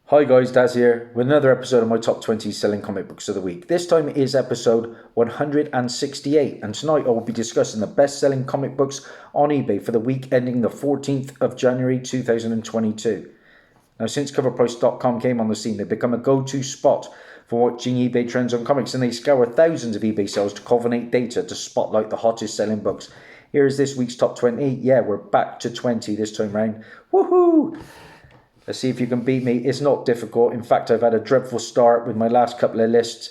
Hi guys, Dazzie here with another episode of my top 20 selling comic books of the week. This time is episode 168, and tonight I will be discussing the best selling comic books on eBay for the week ending the 14th of January 2022. Now, since coverprice.com came on the scene, they've become a go-to spot for watching eBay trends on comics, and they scour thousands of eBay sales to culminate data to spotlight the hottest selling books. Here is this week's top 20. Yeah, we're back to 20 this time round. Woohoo! Let's see if you can beat me. It's not difficult. In fact, I've had a dreadful start with my last couple of lists.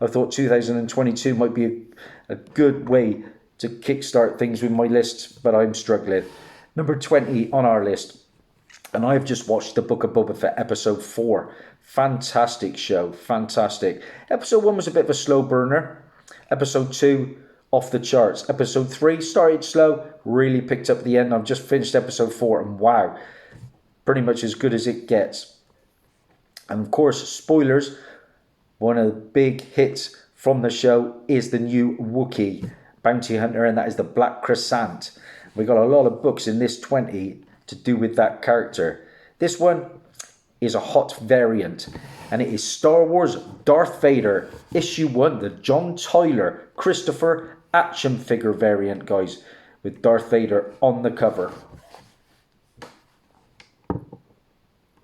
I thought 2022 might be a good way to kickstart things with my lists, but I'm struggling. Number 20 on our list. And I've just watched The Book of Boba Fett episode 4. Fantastic show. Fantastic. Episode 1 was a bit of a slow burner. Episode 2, off the charts. Episode 3 started slow, really picked up the end. I've just finished episode 4 and wow. Pretty much as good as it gets. And of course, spoilers, one of the big hits from the show is the new Wookiee bounty hunter, and that is the Black Crescent. We got a lot of books in this 20 to do with that character. This one is a hot variant, and it is Star Wars Darth Vader issue 1, the John Tyler Christopher action figure variant, guys, with Darth Vader on the cover.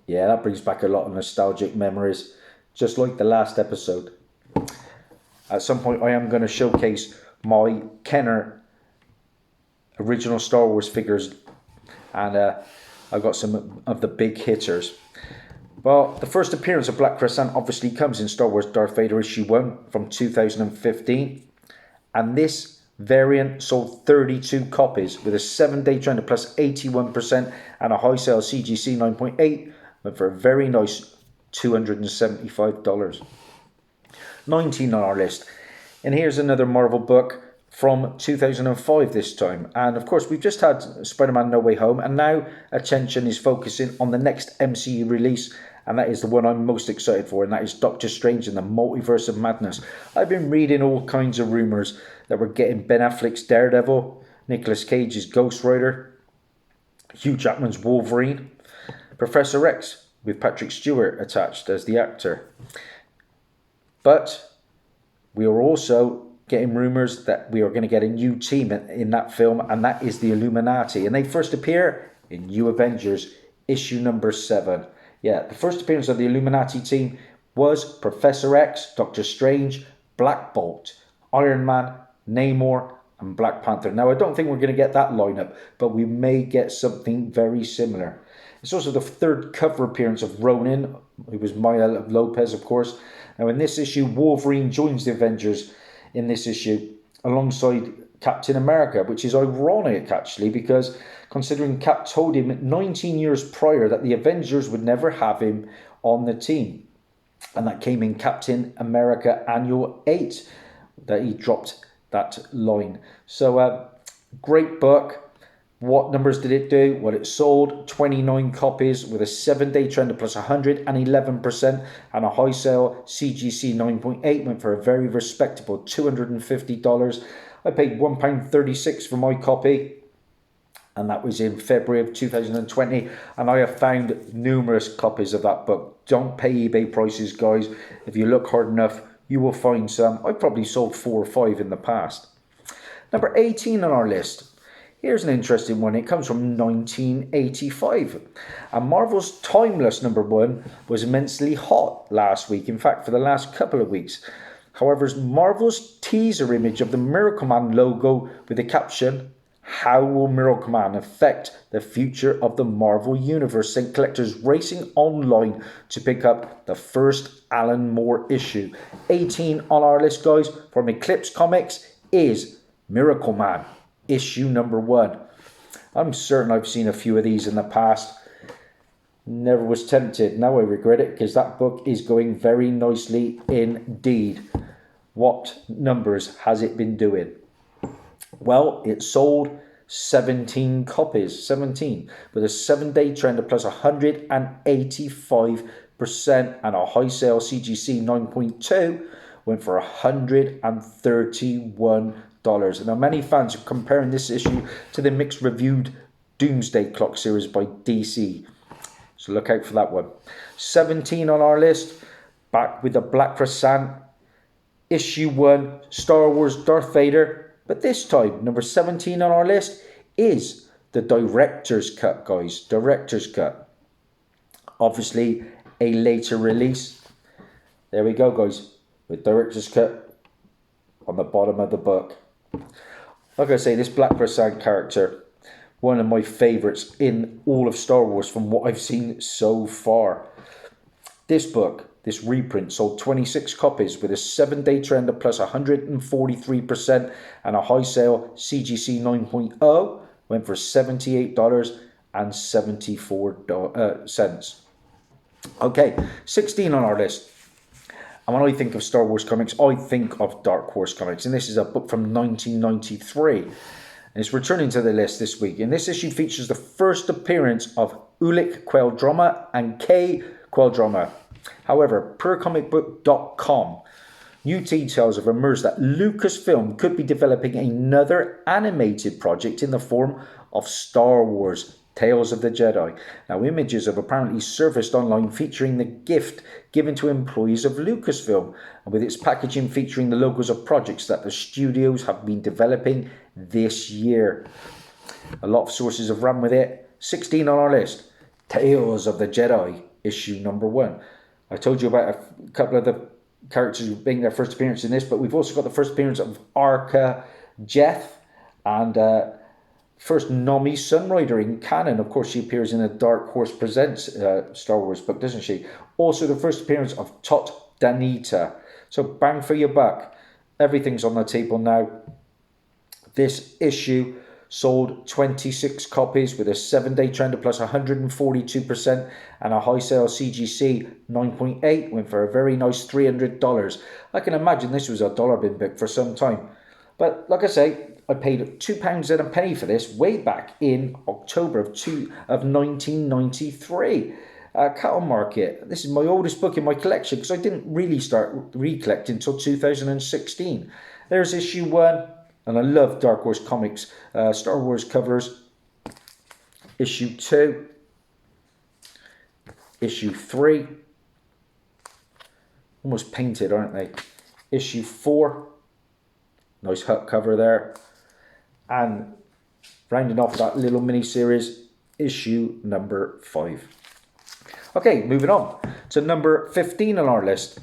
Yeah, that brings back a lot of nostalgic memories, just like the last episode. At some point, I am going to showcase my Kenner original Star Wars figures, and I've got some of the big hitters. Well, the first appearance of Black Crescent obviously comes in Star Wars Darth Vader issue 1 from 2015, and this variant sold 32 copies with a 7-day trend of plus 81% and a high sale CGC 9.8. Went for a very nice $275. 19 on our list. And here's another Marvel book from 2005 this time. And of course, we've just had Spider-Man No Way Home, and now attention is focusing on the next MCU release, and that is the one I'm most excited for, and that is Doctor Strange in the Multiverse of Madness. I've been reading all kinds of rumours that we're getting Ben Affleck's Daredevil, Nicolas Cage's Ghost Rider, Hugh Jackman's Wolverine, Professor X with Patrick Stewart attached as the actor. But we are also getting rumours that we are going to get a new team in that film, and that is the Illuminati. And they first appear in New Avengers issue number 7. Yeah, the first appearance of the Illuminati team was Professor X, Doctor Strange, Black Bolt, Iron Man, Namor, and Black Panther. Now, I don't think we're going to get that lineup, but we may get something very similar. It's also the third cover appearance of Ronin, who was Maya Lopez, of course. Now, in this issue, Wolverine joins the Avengers in this issue alongside Captain America, which is ironic, actually, because considering Cap told him 19 years prior that the Avengers would never have him on the team. And that came in Captain America Annual 8 that he dropped that line. So, great book. What numbers did it do? Well, it sold 29 copies with a 7-day trend of plus 111% and a high sale CGC 9.8. Went for a very respectable $250. I paid £1.36 for my copy, and that was in February of 2020. And I have found numerous copies of that book. Don't pay eBay prices, guys. If you look hard enough, you will find some. I've probably sold 4 or 5 in the past. Number 18 on our list. Here's an interesting one. It comes from 1985. And Marvel's Timeless number 1 was immensely hot last week. In fact, for the last couple of weeks. However, Marvel's teaser image of the Miracle Man logo with the caption, "How will Miracle Man affect the future of the Marvel Universe?" sent collectors racing online to pick up the first Alan Moore issue. 18 on our list, guys, from Eclipse Comics is Miracle Man issue number 1. I'm certain I've seen a few of these in the past. Never was tempted. Now I regret it, because that book is going very nicely indeed. What numbers has it been doing? Well, it sold 17 copies, 17, with a 7-day trend of plus 185% and a high sale CGC 9.2. Went for $131. Now, many fans are comparing this issue to the mixed reviewed Doomsday Clock series by DC. So look out for that one. 17 on our list, back with the Black Croissant, issue 1, Star Wars Darth Vader. But this time, number 17 on our list is the Director's Cut, guys. Director's Cut. Obviously, a later release. There we go, guys. With Director's Cut on the bottom of the book. Like I say, this Black Croissant character, one of my favourites in all of Star Wars from what I've seen so far. This book, this reprint, sold 26 copies with a 7-day trend of plus 143% and a high sale CGC 9.0 went for $78.74. Okay, 16 on our list. And when I think of Star Wars comics, I think of Dark Horse Comics. And this is a book from 1993. And it's returning to the list this week. And this issue features the first appearance of Ulic Queldroma and Kay Queldroma. However, per comicbook.com, new details have emerged that Lucasfilm could be developing another animated project in the form of Star Wars Tales of the Jedi. Now, images have apparently surfaced online featuring the gift given to employees of Lucasfilm, and with its packaging featuring the logos of projects that the studios have been developing this year. A lot of sources have run with it. 16 on our list, Tales of the Jedi, issue number 1. I told you about a couple of the characters making their first appearance in this, but we've also got the first appearance of Arca Jeth and first Nomi Sunrider in canon. Of course, she appears in a Dark Horse Presents Star Wars book, doesn't she? Also, the first appearance of Tot Danita. So, bang for your buck. Everything's on the table now. This issue sold 26 copies with a 7-day trend of plus 142% and a high sale CGC 9.8 went for a very nice $300. I can imagine this was a dollar bin book for some time. But like I say, I paid £2.01 for this way back in October of 1993 at Cattle Market. This is my oldest book in my collection because I didn't really start recollecting until 2016. There's issue 1, and I love Dark Horse Comics, Star Wars covers. Issue 2, issue 3, almost painted, aren't they? Issue 4, nice hut cover there. And rounding off that little mini-series, issue number 5. Okay, moving on to number 15 on our list.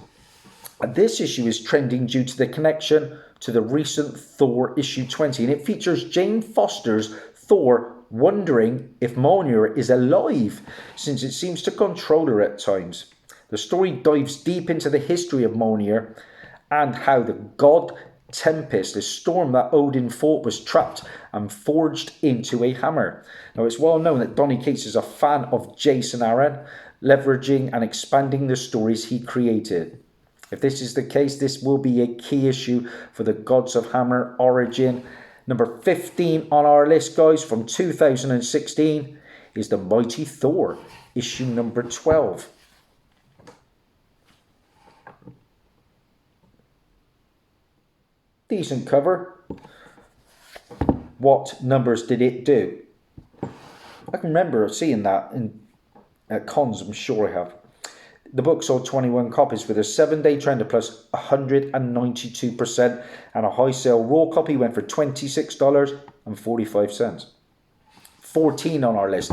And this issue is trending due to the connection to the recent Thor issue 20. And it features Jane Foster's Thor wondering if Mjolnir is alive, since it seems to control her at times. The story dives deep into the history of Mjolnir and how the god Tempest, a storm that Odin fought, was trapped and forged into a hammer. Now, it's well known that Donny Cates is a fan of Jason Aaron, leveraging and expanding the stories he created. If this is the case, this will be a key issue for the Gods of Hammer origin. Number 15 on our list, guys, from 2016 is the Mighty Thor, issue number 12. Decent cover. What numbers did it do? I can remember seeing that at cons, I'm sure I have. The book sold 21 copies with a 7-day trend of plus 192% and a high sale raw copy went for $26.45. 14 on our list.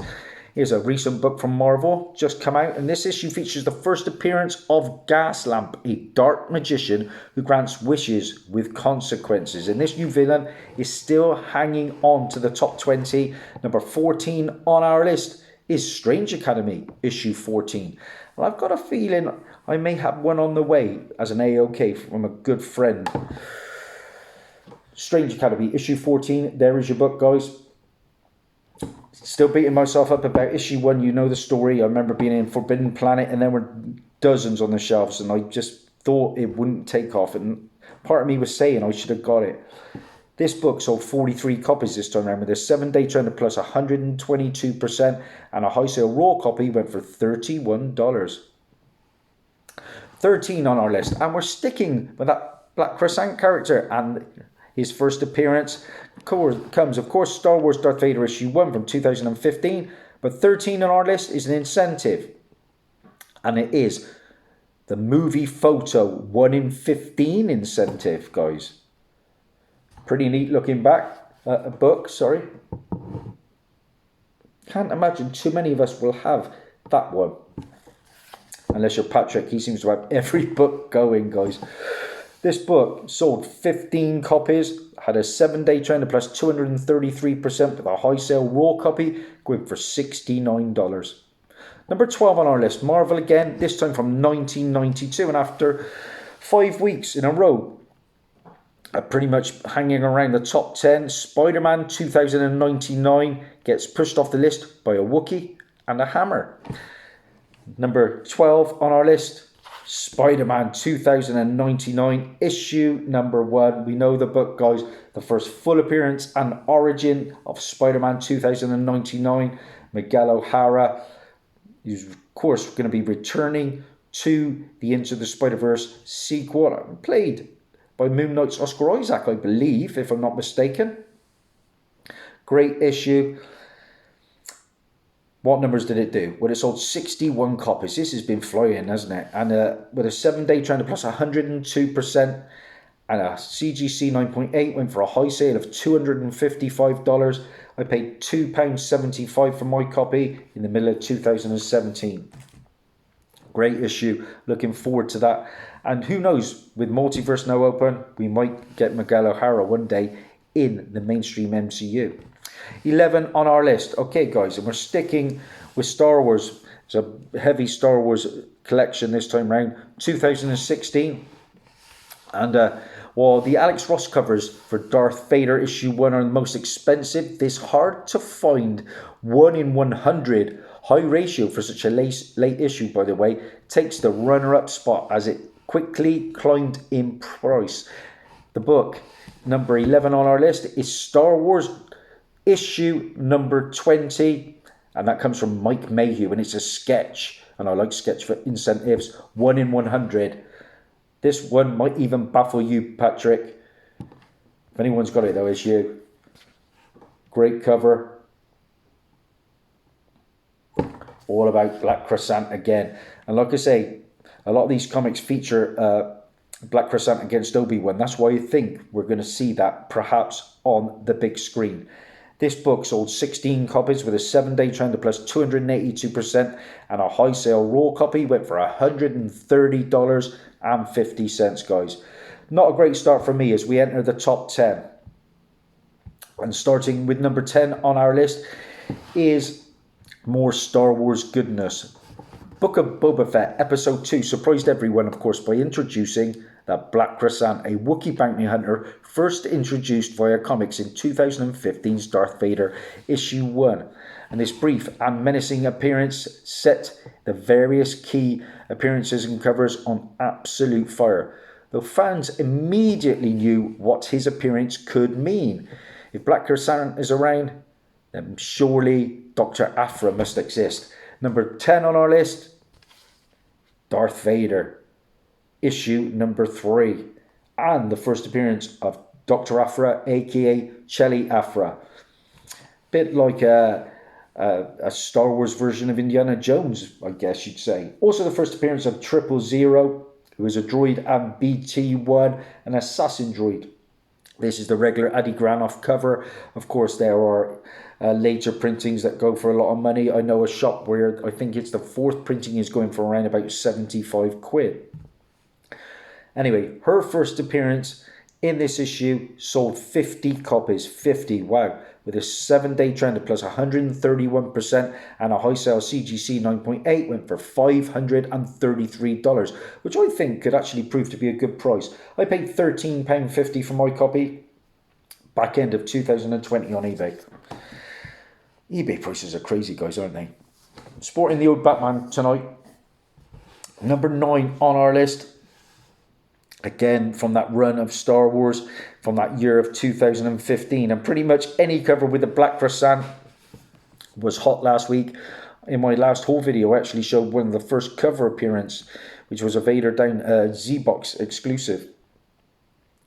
Here's a recent book from Marvel, just come out, and this issue features the first appearance of Gaslamp, a dark magician who grants wishes with consequences. And this new villain is still hanging on to the top 20. Number 14 on our list is Strange Academy, issue 14. Well, I've got a feeling I may have one on the way as an AOK from a good friend. Strange Academy, issue 14. There is your book, guys. Still beating myself up about issue 1. You know the story. I remember being in Forbidden Planet and there were dozens on the shelves and I just thought it wouldn't take off. And part of me was saying I should have got it. This book sold 43 copies this time around with a 7-day trend of plus 122% and a high sale raw copy went for $31. 13 on our list, and we're sticking with that Black Croissant character, and his first appearance comes, of course, Star Wars Darth Vader issue 1 from 2015, But 13 on our list is an incentive. And it is the movie photo 1 in 15 incentive, guys. Pretty neat looking book, sorry. Can't imagine too many of us will have that one. Unless you're Patrick, he seems to have every book going, guys. This book sold 15 copies, had a 7-day trend plus 233% with a high sale raw copy going for $69. Number 12 on our list, Marvel again, this time from 1992. And after 5 weeks in a row, pretty much hanging around the top 10, Spider-Man 2099 gets pushed off the list by a Wookiee and a hammer. Number 12 on our list, Spider-Man 2099, issue number 1. We know the book, guys. The first full appearance and origin of Spider-Man 2099. Miguel O'Hara is, of course, going to be returning to the Into the Spider-Verse sequel, played by Moon Knight's Oscar Isaac, I believe, if I'm not mistaken. Great issue. What numbers did it do? Well, it sold 61 copies. This has been flying, hasn't it? And with a 7-day trend plus 102%, and a CGC 9.8 went for a high sale of $255. I paid £2.75 for my copy in the middle of 2017. Great issue. Looking forward to that. And who knows, with Multiverse now open, we might get Miguel O'Hara one day in the mainstream MCU. 11 on our list. Okay, guys, and we're sticking with Star Wars. It's a heavy Star Wars collection this time round, 2016. And while the Alex Ross covers for Darth Vader issue 1 are the most expensive, this hard to find 1 in 100 high ratio for such a late issue, by the way, takes the runner-up spot as it quickly climbed in price. The book, number 11 on our list, is Star Wars issue number 20, and that comes from Mike Mayhew, and it's a sketch, and I like sketch for incentives, 1 in 100. This one might even baffle you, Patrick. If anyone's got it though, it's you. Great cover. All about Black Croissant again. And like I say, a lot of these comics feature Black Croissant against Obi-Wan. That's why I think we're going to see that perhaps on the big screen. This book sold 16 copies with a 7-day trend of plus 282%, and a high sale raw copy went for $130.50, guys. Not a great start for me as we enter the top 10. And starting with number 10 on our list is more Star Wars goodness. Book of Boba Fett, Episode 2, surprised everyone, of course, by introducing that Black Croissant, a Wookiee bounty hunter, first introduced via comics in 2015's Darth Vader issue 1. And this brief and menacing appearance set the various key appearances and covers on absolute fire, though fans immediately knew what his appearance could mean. If Black Croissant is around, then surely Dr. Aphra must exist. Number 10 on our list, Darth Vader, issue number 3, and the first appearance of Dr. Aphra, aka Chelly Aphra. Bit like a Star Wars version of Indiana Jones, I guess you'd say. Also the first appearance of 000, who is a droid, and BT-1, an assassin droid. This is the regular Adi Granoff cover. Of course, there are later printings that go for a lot of money. I know a shop where I think it's the 4th printing is going for around about 75 quid. Anyway, her first appearance in this issue sold 50 copies. 50, wow. With a 7-day trend of plus 131% and a high sale CGC 9.8 went for $533, which I think could actually prove to be a good price. I paid £13.50 for my copy back end of 2020 on eBay. eBay prices are crazy, guys, aren't they? Sporting the old Batman tonight. Number 9 on our list. Again, from that run of Star Wars, from that year of 2015. And pretty much any cover with the Black Croissant was hot last week. In my last haul video, I actually showed one of the first cover appearance, which was a Vader Down Z-Box exclusive.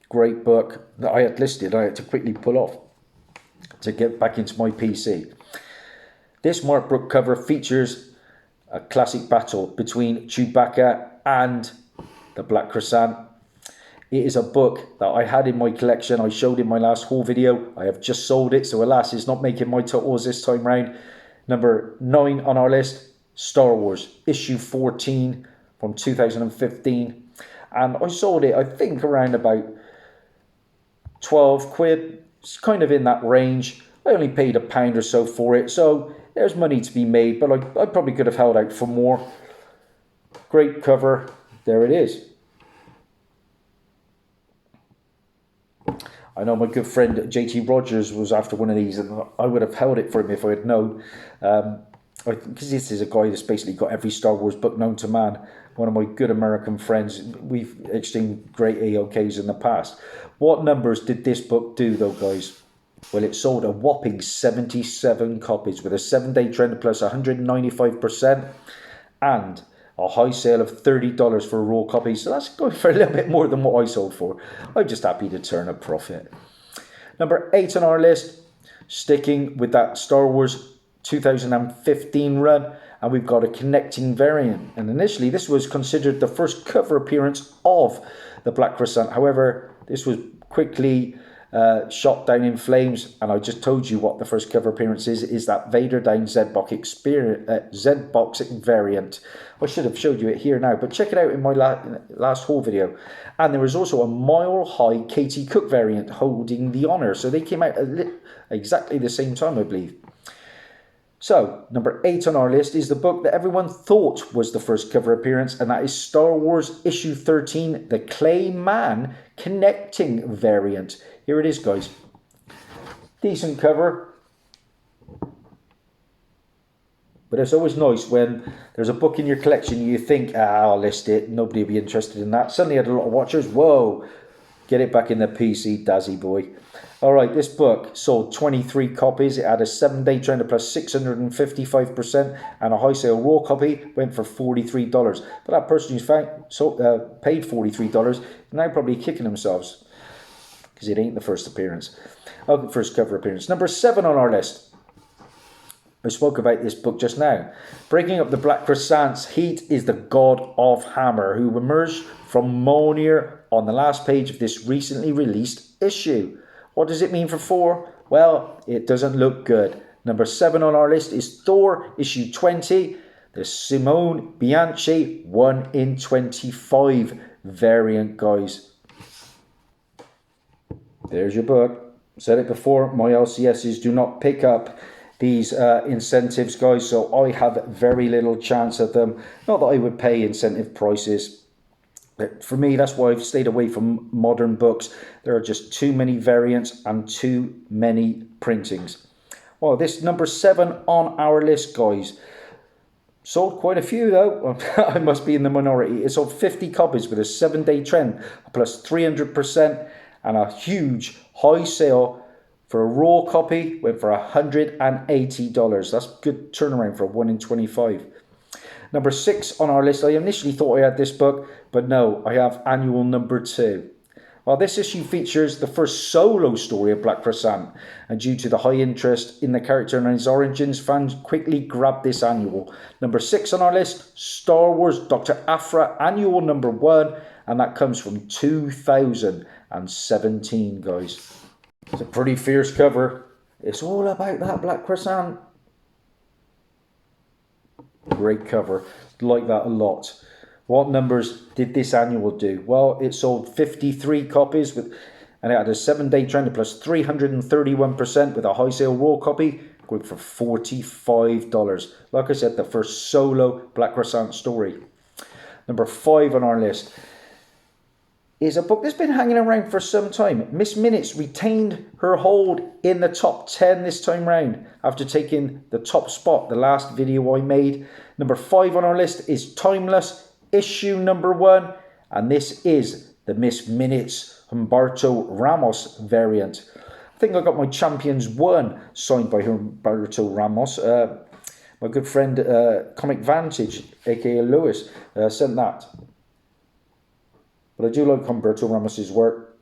Great book that I had listed. I had to quickly pull off to get back into my PC. This Mark Brook cover features a classic battle between Chewbacca and the Black Croissant. It is a book that I had in my collection. I showed in my last haul video. I have just sold it, so alas, it's not making my totals this time round. Number 9 on our list, Star Wars, issue 14 from 2015. And I sold it, I think, around about 12 quid. It's kind of in that range. I only paid £1 or so for it, so there's money to be made, but I probably could have held out for more. Great cover. There it is. I know my good friend JT Rogers was after one of these, and I would have held it for him if I had known. Because this is a guy that's basically got every Star Wars book known to man. One of my good American friends. We've exchanged great AOKs in the past. What numbers did this book do, though, guys? Well, it sold a whopping 77 copies with a 7-day trend plus 195%, and a high sale of $30 for a raw copy. So that's going for a little bit more than what I sold for. I'm just happy to turn a profit. Number 8 on our list, sticking with that Star Wars 2015 run, and we've got a connecting variant. And initially, this was considered the first cover appearance of the Black Croissant. However, this was quickly shot down in flames, and I just told you what the first cover appearance is that Vader down Z-Box variant. I should have showed you it here now, but check it out in my last haul video. And there was also a Mile High Katie Cook variant holding the honour, so they came out exactly the same time, I believe. So, number 8 on our list is the book that everyone thought was the first cover appearance, and that is Star Wars issue 13, the Clay Man Connecting variant. Here it is, guys. Decent cover. But it's always nice when there's a book in your collection you think, I'll list it, nobody will be interested in that. Suddenly had a lot of watchers. Whoa, get it back in the PC, Dazzie boy. All right, this book sold 23 copies. It had a 7-day trend of plus 655%, and a high sale raw copy went for $43. But that person who's paid $43 is now probably kicking themselves because it ain't the first appearance. First cover appearance. Number 7 on our list. I spoke about this book just now. Breaking up the Black Croissant's heat is the God of Hammer, who emerged from Mjolnir on the last page of this recently released issue. What does it mean for 4? Well, it doesn't look good. Number 7 on our list is Thor issue 20, the Simone Bianchi 1 in 25 variant, guys. There's your book. Said it before, my LCSs do not pick up these incentives, guys, so I have very little chance of them. Not that I would pay incentive prices. But for me, that's why I've stayed away from modern books. There are just too many variants and too many printings. Well, this number 7 on our list, guys. Sold quite a few, though. I must be in the minority. It sold 50 copies with a 7-day trend, plus 300%, and a huge high sale. For a raw copy, went for $180. That's good turnaround for a 1 in 25. Number 6 on our list. I initially thought I had this book, but no, I have annual number 2. Well, this issue features the first solo story of Black Croissant, and due to the high interest in the character and his origins, fans quickly grabbed this annual. Number 6 on our list, Star Wars Dr. Aphra annual number 1, and that comes from 2017, guys. It's a pretty fierce cover. It's all about that Black Croissant. Great cover. Like that a lot. What numbers did this annual do? Well, it sold 53 copies and it had a 7-day trend plus 331% with a high sale raw copy going for $45. Like I said, the first solo Black Croissant story. Number 5 on our list is a book that's been hanging around for some time. Miss Minutes retained her hold in the top 10 this time round after taking the top spot the last video I made. Number 5 on our list is Timeless issue number 1, and this is the Miss Minutes Humberto Ramos variant. I think I got my Champions 1 signed by Humberto Ramos. My good friend Comic Vantage, aka Lewis, sent that. But I do like Humberto Ramos's work.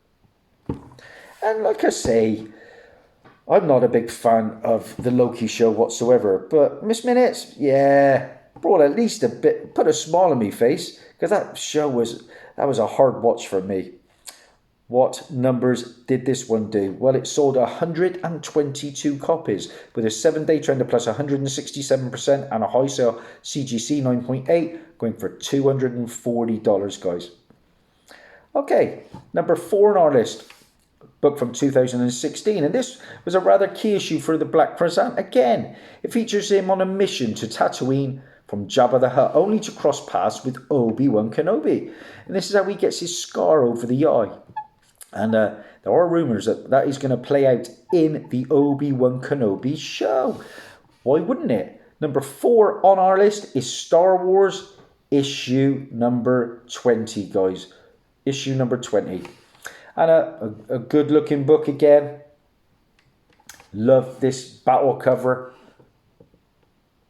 And like I say, I'm not a big fan of the Loki show whatsoever, but Miss Minutes, yeah, brought at least a bit, put a smile on my face, because that was a hard watch for me. What numbers did this one do? Well, it sold 122 copies with a 7-day trend of plus 167% and a high sale CGC 9.8 going for $240, guys. Okay, number 4 on our list. Book from 2016, and this was a rather key issue for the Black Croissant. Again, it features him on a mission to Tatooine from Jabba the Hutt, only to cross paths with Obi-Wan Kenobi. And this is how he gets his scar over the eye. And there are rumours that is going to play out in the Obi-Wan Kenobi show. Why wouldn't it? Number 4 on our list is Star Wars issue number 20, guys. Issue number 20. And a good looking book again. Love this battle cover.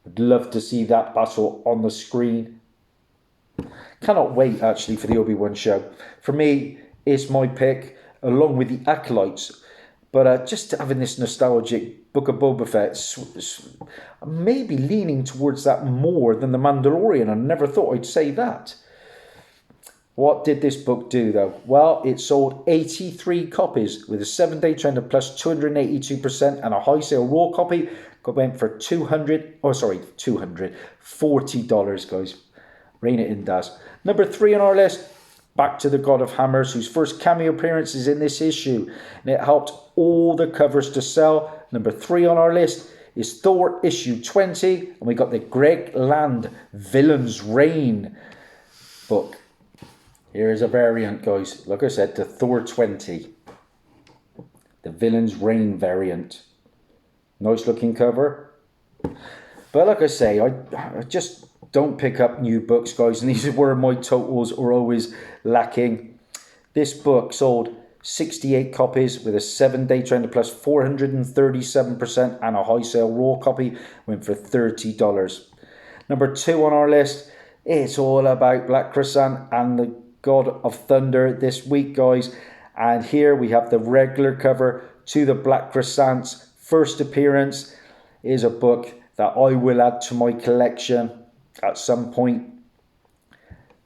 I'd love to see that battle on the screen. Cannot wait actually for the Obi-Wan show. For me, it's my pick along with the Acolytes. But just having this nostalgic Book of Boba Fett, maybe leaning towards that more than the Mandalorian. I never thought I'd say that. What did this book do though? Well, it sold 83 copies with a 7-day trend of plus 282% and a high sale raw copy went for $240, guys. Rein it in, Daz. Number 3 on our list, back to the God of Hammers, whose first cameo appearance is in this issue, and it helped all the covers to sell. Number 3 on our list is Thor issue 20, and we got the Greg Land Villain's Reign book. Here is a variant, guys. Like I said, to Thor 20. The Villain's Reign variant. Nice looking cover. But like I say, I just don't pick up new books, guys. And these are where my totals are always lacking. This book sold 68 copies with a 7-day trend of plus 437% and a high sale raw copy went for $30. Number 2 on our list. It's all about Black Croissant and the God of Thunder this week, guys. And here we have the regular cover to the Black Croissant's first appearance. It is a book that I will add to my collection at some point.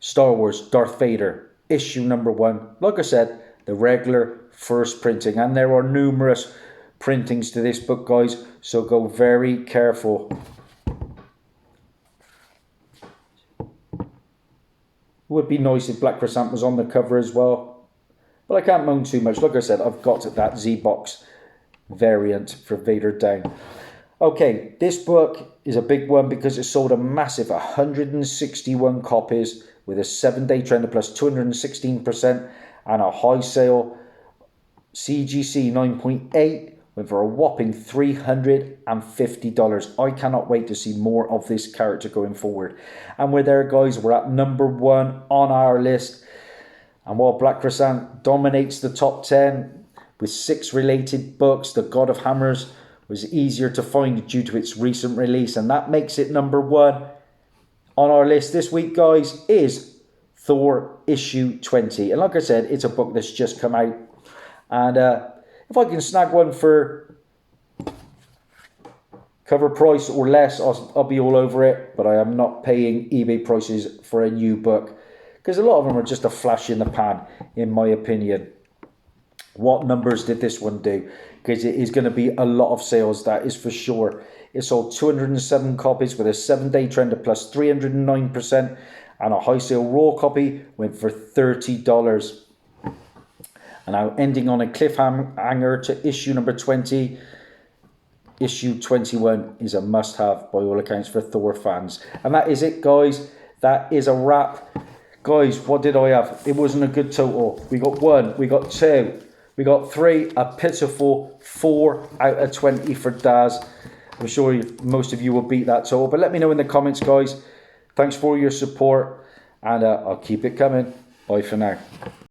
Star Wars Darth Vader issue number 1. Like I said, the regular first printing, and there are numerous printings to this book, guys, so go very careful. Would be nice if Black Croissant was on the cover as well, but I can't moan too much. Like I said, I've got that Z-Box variant for Vader Down. Okay, this book is a big one because it sold a massive 161 copies with a 7-day trend of plus 216% and a high sale CGC 9.8 went for a whopping $350. I cannot wait to see more of this character going forward. And we're there, guys. We're at number 1 on our list. And while Black Croissant dominates the top 10 with 6 related books, The God of Hammers was easier to find due to its recent release. And that makes it number 1 on our list this week, guys, is Thor issue 20. And like I said, it's a book that's just come out. And if I can snag one for cover price or less, I'll be all over it. But I am not paying eBay prices for a new book, because a lot of them are just a flash in the pan, in my opinion. What numbers did this one do? Because it is going to be a lot of sales, that is for sure. It sold 207 copies with a 7-day trend of plus 309%, and a high sale raw copy went for $30. And now ending on a cliffhanger to issue number 20. Issue 21 is a must-have by all accounts for Thor fans. And that is it, guys. That is a wrap. Guys, what did I have? It wasn't a good total. We got 1, we got 2, we got 3, a pitiful 4 out of 20 for Daz. I'm sure most of you will beat that total. But let me know in the comments, guys. Thanks for your support. And I'll keep it coming. Bye for now.